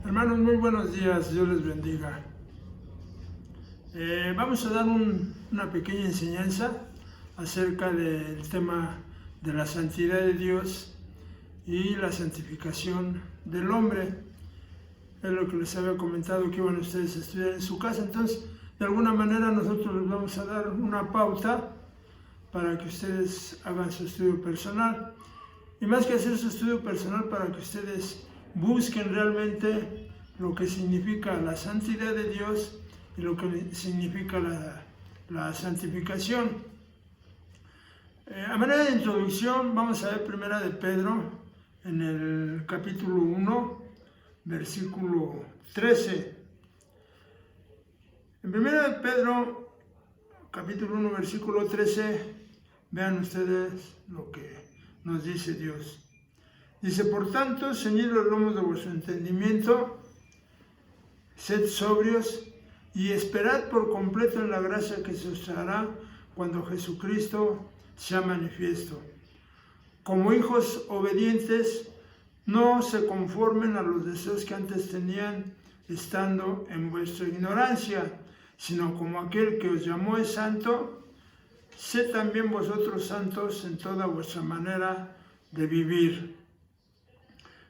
Hermanos, muy buenos días, Dios les bendiga. Vamos a dar una pequeña enseñanza acerca del tema de la santidad de Dios y la santificación del hombre. Es lo que les había comentado que iban ustedes a estudiar en su casa. Entonces, de alguna manera nosotros les vamos a dar una pauta para que ustedes hagan su estudio personal. Y más que hacer su estudio personal, para que ustedes busquen realmente lo que significa la santidad de Dios y lo que significa la santificación. A manera de introducción, vamos a ver Primera de Pedro en el capítulo 1, versículo 13. En Primera de Pedro, capítulo 1, versículo 13, vean ustedes lo que nos dice Dios. Dice: por tanto, ceñid los lomos de vuestro entendimiento, sed sobrios y esperad por completo en la gracia que se os dará cuando Jesucristo sea manifiesto. Como hijos obedientes, no se conformen a los deseos que antes tenían estando en vuestra ignorancia, sino como aquel que os llamó es santo, sed también vosotros santos en toda vuestra manera de vivir.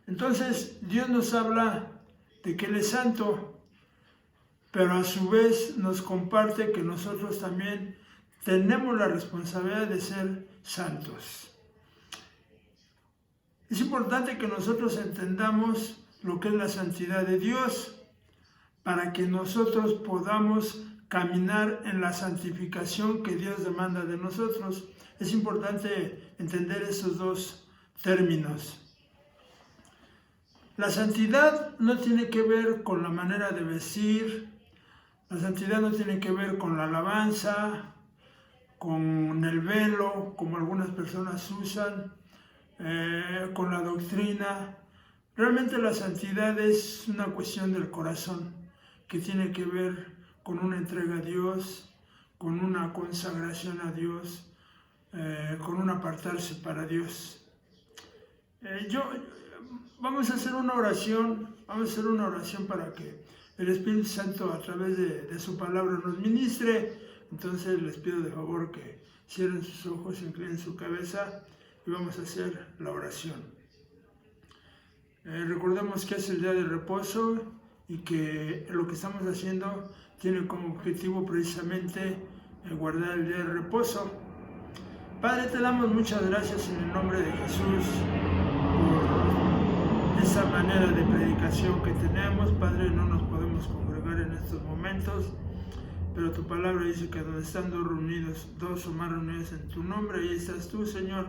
Entonces, Dios nos habla de que Él es santo, pero a su vez nos comparte que nosotros también tenemos la responsabilidad de ser santos. Es importante que nosotros entendamos lo que es la santidad de Dios para que nosotros podamos caminar en la santificación que Dios demanda de nosotros. Es importante entender esos dos términos. La santidad no tiene que ver con la manera de vestir, la santidad no tiene que ver con la alabanza, con el velo, como algunas personas usan, con la doctrina. Realmente la santidad es una cuestión del corazón, que tiene que ver con una entrega a Dios, con una consagración a Dios, con un apartarse para Dios. Vamos a hacer una oración, para que el Espíritu Santo a través de su palabra nos ministre. Entonces les pido de favor que cierren sus ojos, inclinen su cabeza y vamos a hacer la oración. Recordemos que es el día de reposo y que lo que estamos haciendo tiene como objetivo precisamente guardar el día de reposo. Padre, te damos muchas gracias en el nombre de Jesús por esa manera de predicación que tenemos. Padre, no nos podemos congregar en estos momentos, pero tu palabra dice que donde están dos o más reunidos en tu nombre, ahí estás tú, Señor.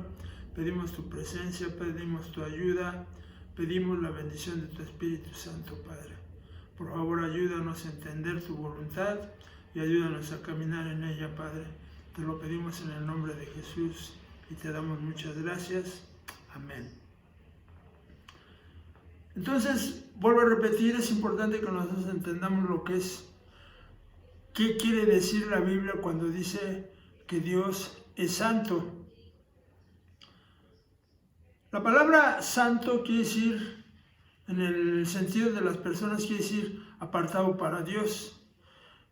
Pedimos tu presencia, pedimos tu ayuda, pedimos la bendición de tu Espíritu Santo, Padre. Por favor, ayúdanos a entender tu voluntad y ayúdanos a caminar en ella, Padre. Te lo pedimos en el nombre de Jesús y te damos muchas gracias. Amén. Entonces, vuelvo a repetir, es importante que nosotros entendamos lo que es, qué quiere decir la Biblia cuando dice que Dios es santo. La palabra santo quiere decir, en el sentido de las personas, quiere decir apartado para Dios,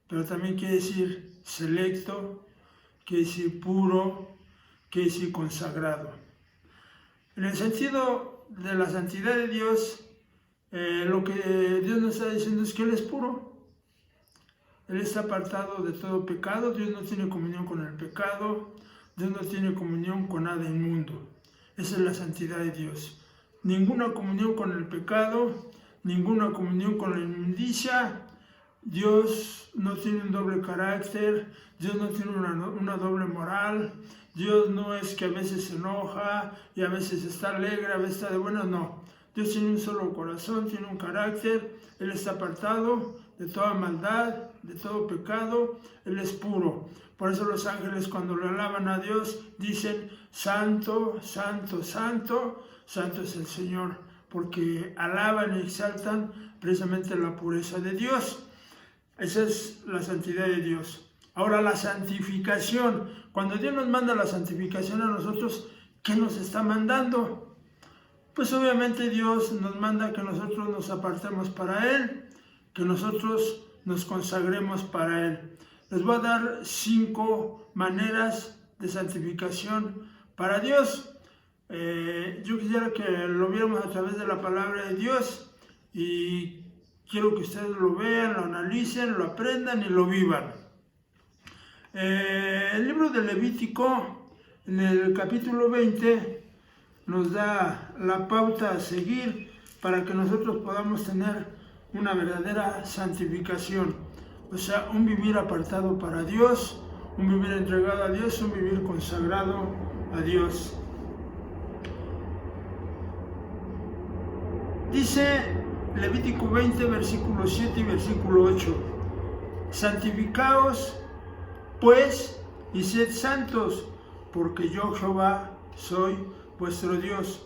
pero también quiere decir selecto, quiere decir puro, quiere decir consagrado. En el sentido de la santidad de Dios, lo que Dios nos está diciendo es que Él es puro. Él está apartado de todo pecado. Dios no tiene comunión con el pecado. Dios no tiene comunión con nada inmundo. Esa es la santidad de Dios. Ninguna comunión con el pecado, ninguna comunión con la inmundicia. Dios no tiene un doble carácter, Dios no tiene una doble moral. Dios no es que a veces se enoja y a veces está alegre, a veces está de buenas, no. Dios tiene un solo corazón, tiene un carácter. Él está apartado de toda maldad, de todo pecado. Él es puro. Por eso los ángeles, cuando le alaban a Dios, dicen: santo, santo, santo, santo es el Señor, porque alaban y exaltan precisamente la pureza de Dios. Esa es la santidad de Dios. Ahora, la santificación. Cuando Dios nos manda la santificación a nosotros, ¿qué nos está mandando? pues obviamente Dios nos manda que nosotros nos apartemos para Él, que nosotros nos consagremos para Él. Les voy a dar 5 maneras de santificación para Dios. Yo quisiera que lo viéramos a través de la palabra de Dios y quiero que ustedes lo vean, lo analicen, lo aprendan y lo vivan. El libro de Levítico, en el capítulo 20, nos da la pauta a seguir para que nosotros podamos tener una verdadera santificación. O sea, un vivir apartado para Dios, un vivir entregado a Dios, un vivir consagrado a Dios. Dice Levítico 20, versículo 7 y versículo 8. Santificaos, pues, y sed santos, porque yo Jehová soy vuestro Dios.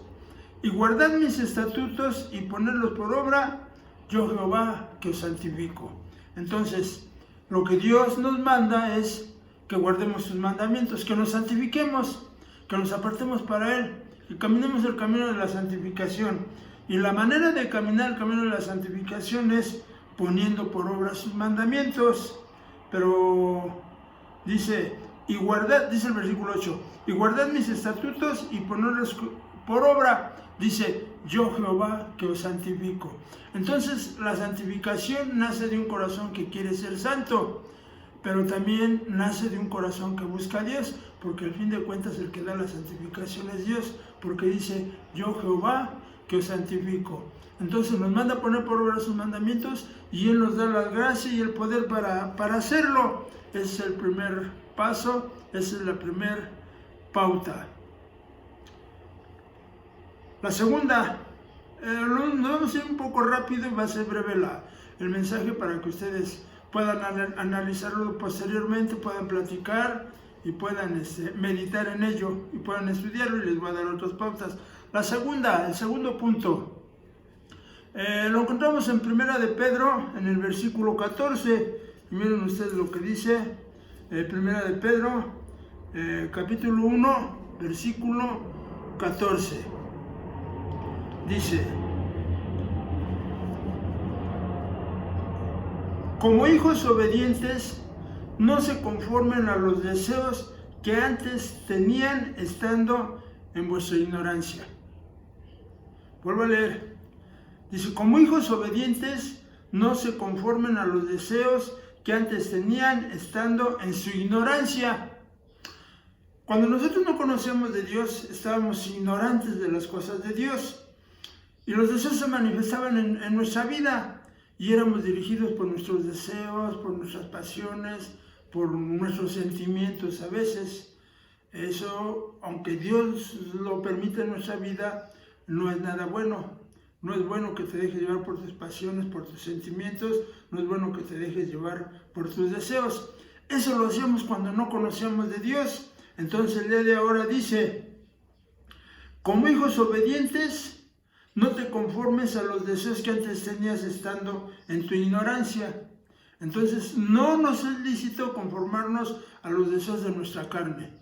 Y guardad mis estatutos y ponedlos por obra, yo Jehová que os santifico. Entonces, lo que Dios nos manda es que guardemos sus mandamientos, que nos santifiquemos, que nos apartemos para Él, y caminemos el camino de la santificación. Y la manera de caminar el camino de la santificación es poniendo por obra sus mandamientos. Pero dice, dice el versículo 8, y guardad mis estatutos y ponedlos por obra, dice, yo Jehová que os santifico. Entonces la santificación nace de un corazón que quiere ser santo, pero también nace de un corazón que busca a Dios, porque al fin de cuentas el que da la santificación es Dios, porque dice, yo Jehová que os santifico. Entonces nos manda a poner por obra sus mandamientos y Él nos da la gracia y el poder para hacerlo. Ese es el primer paso, esa es la primera pauta. La segunda, nos vamos a ir un poco rápido y va a ser breve el mensaje para que ustedes puedan analizarlo posteriormente, puedan platicar y puedan meditar en ello y puedan estudiarlo, y les voy a dar otras pautas. El segundo punto, lo encontramos en Primera de Pedro, en el versículo 14, y miren ustedes lo que dice, Primera de Pedro, capítulo 1, versículo 14, dice, como hijos obedientes, no se conformen a los deseos que antes tenían estando en vuestra ignorancia. Vuelvo a leer. Dice, como hijos obedientes, no se conformen a los deseos que antes tenían estando en su ignorancia. Cuando nosotros no conocíamos de Dios, estábamos ignorantes de las cosas de Dios. Y los deseos se manifestaban en nuestra vida. Y éramos dirigidos por nuestros deseos, por nuestras pasiones, por nuestros sentimientos a veces. Eso, aunque Dios lo permite en nuestra vida, no es nada bueno. No es bueno que te dejes llevar por tus pasiones, por tus sentimientos. No es bueno que te dejes llevar por tus deseos. Eso lo hacíamos cuando no conocíamos de Dios. Entonces el día de ahora dice, como hijos obedientes, no te conformes a los deseos que antes tenías estando en tu ignorancia. Entonces no nos es lícito conformarnos a los deseos de nuestra carne.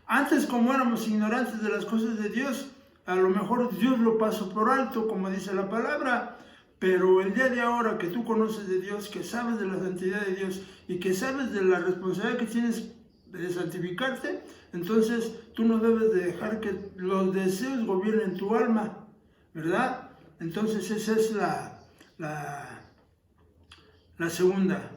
Antes, como éramos ignorantes de las cosas de Dios, a lo mejor Dios lo pasó por alto, como dice la palabra, pero el día de ahora que tú conoces de Dios, que sabes de la santidad de Dios y que sabes de la responsabilidad que tienes de santificarte, entonces tú no debes de dejar que los deseos gobiernen tu alma, ¿verdad? Entonces esa es la segunda.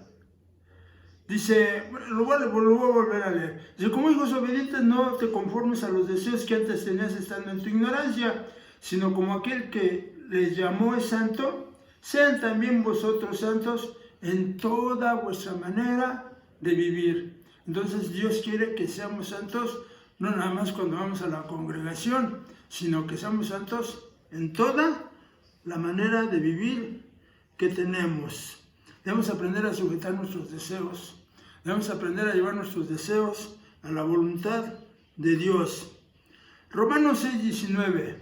Dice, lo voy a volver a leer. Dice, como hijos obedientes, no te conformes a los deseos que antes tenías estando en tu ignorancia, sino como aquel que les llamó es santo, sean también vosotros santos en toda vuestra manera de vivir. Entonces Dios quiere que seamos santos, no nada más cuando vamos a la congregación, sino que seamos santos en toda la manera de vivir que tenemos. Debemos aprender a sujetar nuestros deseos. Debemos aprender a llevar nuestros deseos a la voluntad de Dios. Romanos 6:19.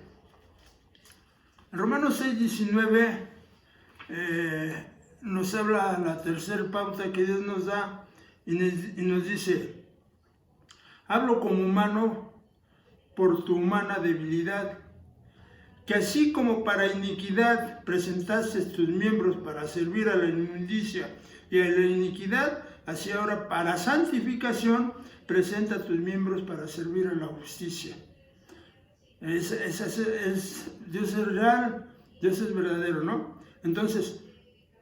En Romanos 6:19 nos habla la tercera pauta que Dios nos da y nos dice, hablo como humano por tu humana debilidad. que así como para iniquidad presentaste tus miembros para servir a la inmundicia y a la iniquidad, así ahora para santificación presenta tus miembros para servir a la justicia. Dios es real, Dios es verdadero, ¿no? Entonces,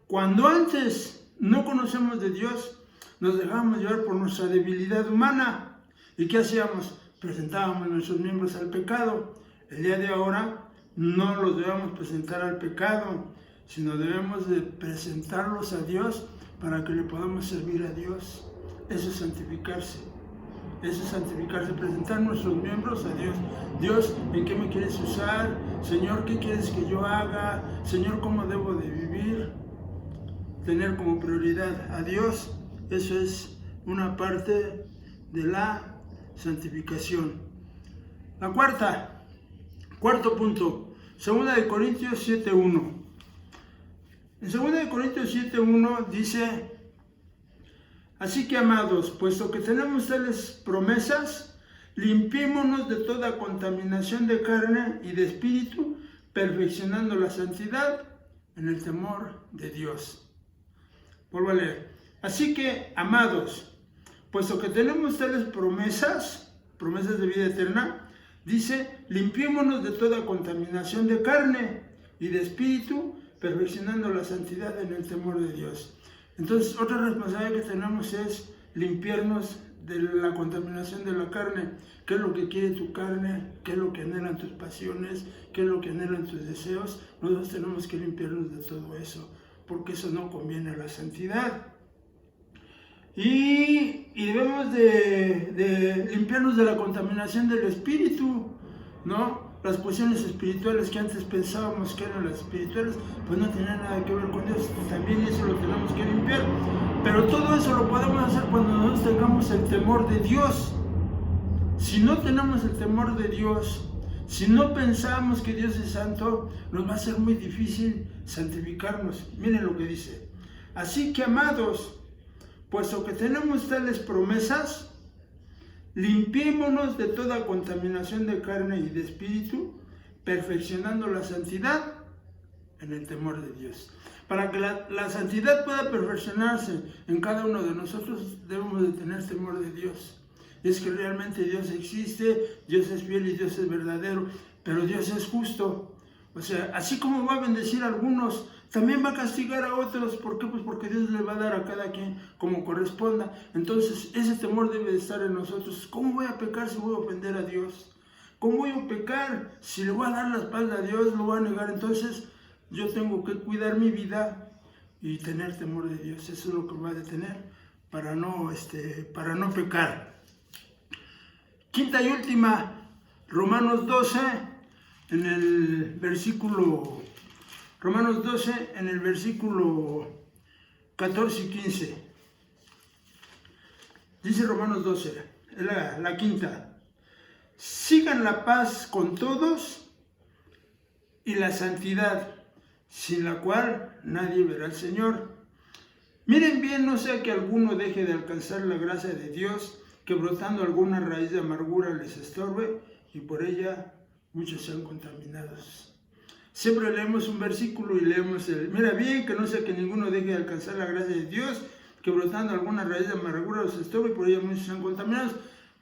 cuando antes no conocemos de Dios, nos dejábamos llevar por nuestra debilidad humana. ¿Y qué hacíamos? Presentábamos nuestros miembros al pecado. El día de ahora no los debemos presentar al pecado, sino debemos de presentarlos a Dios para que le podamos servir a Dios. Eso es santificarse. Eso es santificarse, presentar nuestros miembros a Dios. Dios, ¿en qué me quieres usar? Señor, ¿qué quieres que yo haga? Señor, ¿cómo debo de vivir? Tener como prioridad a Dios. Eso es una parte de la santificación. La cuarto punto, 2 de Corintios 7:1. En 2 de Corintios 7:1 dice: así que, amados, puesto que tenemos tales promesas, limpiémonos de toda contaminación de carne y de espíritu, perfeccionando la santidad en el temor de Dios. Vuelvo a leer. Así que, amados, puesto que tenemos tales promesas de vida eterna, dice, limpiémonos de toda contaminación de carne y de espíritu, perfeccionando la santidad en el temor de Dios. Entonces, otra responsabilidad que tenemos es limpiarnos de la contaminación de la carne. ¿Qué es lo que quiere tu carne? ¿Qué es lo que anhelan tus pasiones? ¿Qué es lo que anhelan tus deseos? Nosotros tenemos que limpiarnos de todo eso, porque eso no conviene a la santidad. Y debemos de limpiarnos de la contaminación del espíritu, ¿no? Las cuestiones espirituales que antes pensábamos que eran las espirituales, pues no tenían nada que ver con Dios. También eso lo tenemos que limpiar. Pero todo eso lo podemos hacer cuando nosotros tengamos el temor de Dios. Si no tenemos el temor de Dios, si no pensamos que Dios es santo, nos va a ser muy difícil santificarnos. Miren lo que dice. Así que, amados, puesto que tenemos tales promesas, limpiémonos de toda contaminación de carne y de espíritu, perfeccionando la santidad en el temor de Dios. Para que la santidad pueda perfeccionarse en cada uno de nosotros, debemos de tener temor de Dios. Y es que realmente Dios existe, Dios es fiel y Dios es verdadero, pero Dios es justo. O sea, así como va a bendecir a algunos, también va a castigar a otros. ¿Por qué? Pues porque Dios le va a dar a cada quien como corresponda. Entonces, ese temor debe de estar en nosotros. ¿Cómo voy a pecar si voy a ofender a Dios? ¿Cómo voy a pecar si le voy a dar la espalda a Dios, lo voy a negar? Entonces, yo tengo que cuidar mi vida y tener temor de Dios. Eso es lo que voy a detener para no pecar. Quinta y última, Romanos 12, en el versículo 14 y 15. Dice Romanos 12, la quinta. Sigan la paz con todos y la santidad, sin la cual nadie verá al Señor. Miren bien, no sea que alguno deje de alcanzar la gracia de Dios, que brotando alguna raíz de amargura les estorbe y por ella muchos sean contaminados. Siempre leemos un versículo y leemos mira bien, que no sea que ninguno deje de alcanzar la gracia de Dios, que brotando alguna raíz de amargura les estorbe y por ella muchos sean contaminados.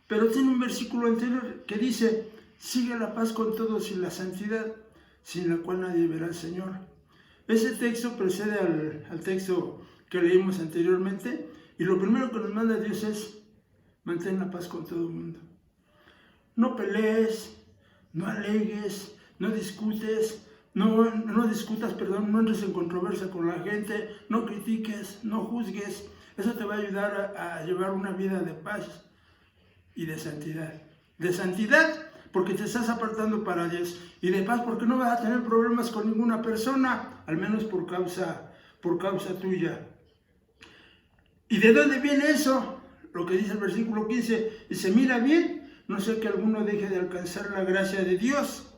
Pero tiene un versículo anterior que dice, sigue la paz con todos y la santidad, sin la cual nadie verá al Señor. Ese texto precede al texto que leímos anteriormente, y lo primero que nos manda Dios es, mantén la paz con todo el mundo. No pelees, no alegues, no discutas, no entres en controversia con la gente, no critiques, no juzgues. Eso te va a ayudar a llevar una vida de paz y de santidad. De santidad porque te estás apartando para Dios, y de paz porque no vas a tener problemas con ninguna persona, al menos por causa tuya. ¿Y de dónde viene eso? Lo que dice el versículo 15, dice, mira bien, no sea que alguno deje de alcanzar la gracia de Dios,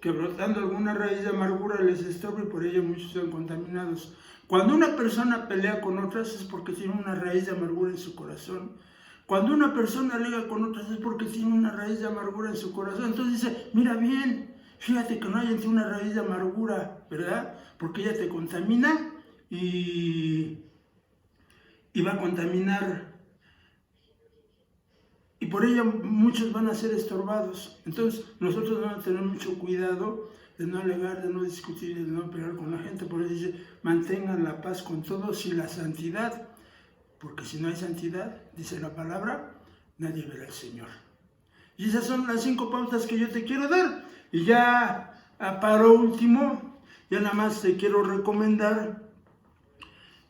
que brotando alguna raíz de amargura les estorbe y por ella muchos sean contaminados. Cuando una persona pelea con otras es porque tiene una raíz de amargura en su corazón. Cuando una persona alega con otras es porque tiene una raíz de amargura en su corazón. Entonces dice, mira bien, fíjate que no hay en ti una raíz de amargura, ¿verdad? Porque ella te contamina y va a contaminar, y por ella muchos van a ser estorbados. Entonces nosotros vamos a tener mucho cuidado de no alegar, de no discutir, de no pelear con la gente. Por eso dice, mantengan la paz con todos y la santidad, porque si no hay santidad, dice la palabra, nadie verá al Señor. Y esas son las 5 pautas que yo te quiero dar. Y ya para último, ya nada más te quiero recomendar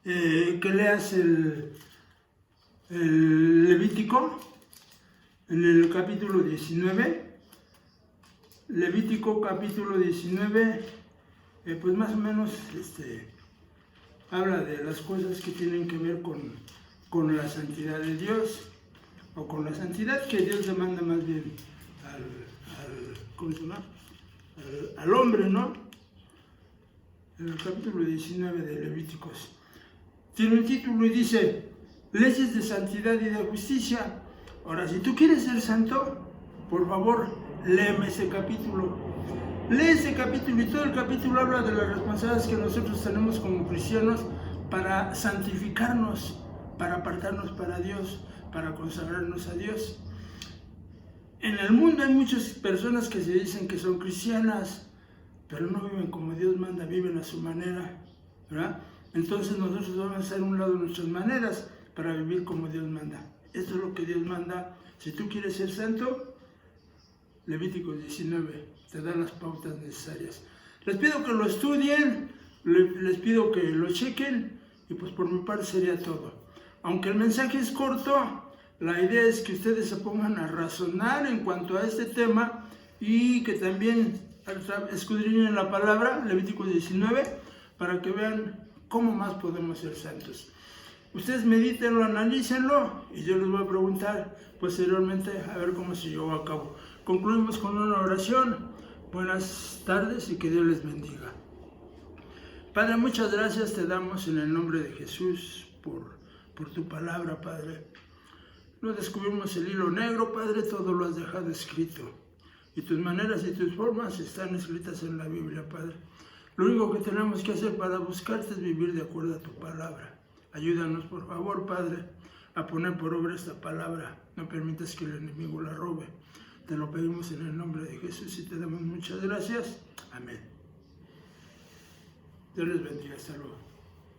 que leas el Levítico, en el capítulo 19, Levítico capítulo 19, pues más o menos habla de las cosas que tienen que ver con la santidad de Dios, o con la santidad que Dios demanda más bien ¿cómo se llama? Al hombre, ¿no? En el capítulo 19 de Levíticos. Tiene un título y dice, leyes de santidad y de justicia. Ahora, si tú quieres ser santo, por favor, léeme ese capítulo. Lee ese capítulo, y todo el capítulo habla de las responsabilidades que nosotros tenemos como cristianos para santificarnos, para apartarnos para Dios, para consagrarnos a Dios. En el mundo hay muchas personas que se dicen que son cristianas, pero no viven como Dios manda, viven a su manera, ¿verdad? Entonces nosotros vamos a hacer un lado nuestras maneras para vivir como Dios manda. Esto es lo que Dios manda. Si tú quieres ser santo, Levítico 19 te da las pautas necesarias. Les pido que lo estudien, les pido que lo chequen, y pues por mi parte sería todo. Aunque el mensaje es corto, la idea es que ustedes se pongan a razonar en cuanto a este tema y que también escudriñen la palabra, Levítico 19, para que vean cómo más podemos ser santos. Ustedes medítenlo, analícenlo, y yo les voy a preguntar posteriormente a ver cómo se llevó a cabo. Concluimos con una oración. Buenas tardes y que Dios les bendiga. Padre, muchas gracias te damos en el nombre de Jesús por tu palabra, Padre. No descubrimos el hilo negro, Padre, todo lo has dejado escrito. Y tus maneras y tus formas están escritas en la Biblia, Padre. Lo único que tenemos que hacer para buscarte es vivir de acuerdo a tu palabra. Ayúdanos, por favor, Padre, a poner por obra esta palabra. No permitas que el enemigo la robe. Te lo pedimos en el nombre de Jesús y te damos muchas gracias. Amén. Dios les bendiga. Hasta luego.